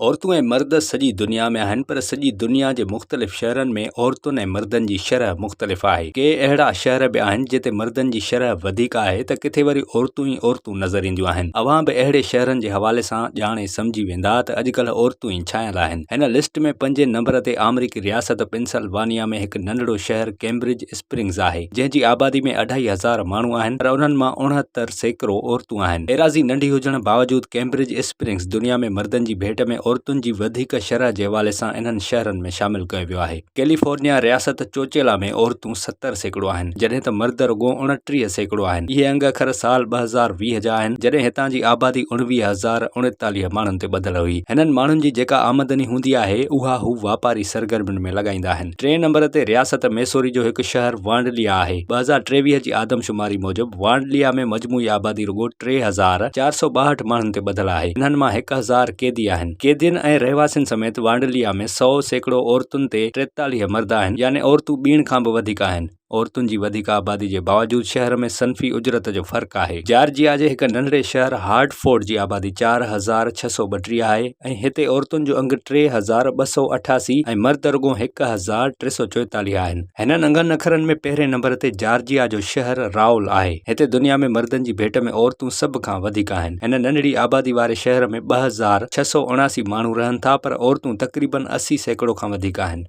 औरतूं ऐं मर्द सॼी दुनिया में आहिनि, पर सॼी दुनिया जे मुख़्तलिफ़ शहरनि में औरतुनि ऐं मर्दनि जी शरह मुख़्तलिफ़ आहे। के अहिड़ा शहर बि आहिनि जिते मर्दनि जी शरह वधीक आहे त किथे वरी औरतूं ई औरतूं नज़र ईंदियूं आहिनि। अवां बि अहिड़े शहरनि जे हवाले सां ॼाणे सम्झी वेंदा त अॼुकल्ह औरतूं ई छायल आहिनि। हिन लिस्ट में 5 नंबर ते अमरीकी रियासत पेंसिल्वानिया में हिकु नंढड़ो शहर कैम्ब्रिज स्प्रिंग्स आहे, जंहिंजी आबादी में 2500 माण्हू आहिनि, पर उन्हनि मां 69% औरतूं आहिनि। एराज़ी नंढी हुजण बावजूदि कैम्ब्रिज स्प्रिंग्स दुनिया में मर्दनि जी भेट में औरतुनि जी वधीक शरह जे हवाले सां इन्हनि शहरनि में शामिल कयो वियो आहे। कैलिफोर्निया रियासत चोचेला में औरतूं 70% आहिनि, जॾहिं त मर्द रुगो 29% आहिनि। इहे अंग अखर साल 2020 जा आहिनि, जॾहिं हितां जी आबादी 19,039 माण्हुनि ते ॿधल हुई। हिननि माण्हुनि जी जेका आमदनी हूंदी आहे उहा हू वापारी सरगर्मियुनि में लॻाईंदा आहिनि। 3 नंबर ते रियासत मैसूरी जो हिकु शहर वांडलिया आहे। 2023 जी आदमशुमारी मूजिबि वांडलिया में मजमूई आबादी रुगो 3,462 माण्हुनि ते ॿधल आहे। इन्हनि मां 1000 कैदी आहिनि। कैदियुनि ऐं रहवासियुनि समेत वांडलिया में 100% औरतुनि ते 43 मर्द आहिनि, यानी औरतूं ॿीण खां बि वधीक आहिनि। औरतुनि जी वधीक आबादी जे बावजूदि शहर में सनफ़ी उजरत जो फ़र्क़ु आहे। जॉर्जिया जे हिकु नंढड़े शहर हार्टफोर्ड जी आबादी 4632 आहे ऐं हिते औरतुनि जो अंग 3288 ऐं मर्द रुगो 1344 आहिनि। हिननि अंगनि अखरनि में पहिरें नंबर ते जॉर्जिया जो शहर राउल आहे। हिते दुनिया में मर्दनि जी भेट में औरतूं सभ खां वधीक आहिनि। हिन नंढड़ी आबादी वारे शहर में 2679 माण्हू रहनि था, पर औरतूं तक़रीबन 80% खां वधीक आहिनि।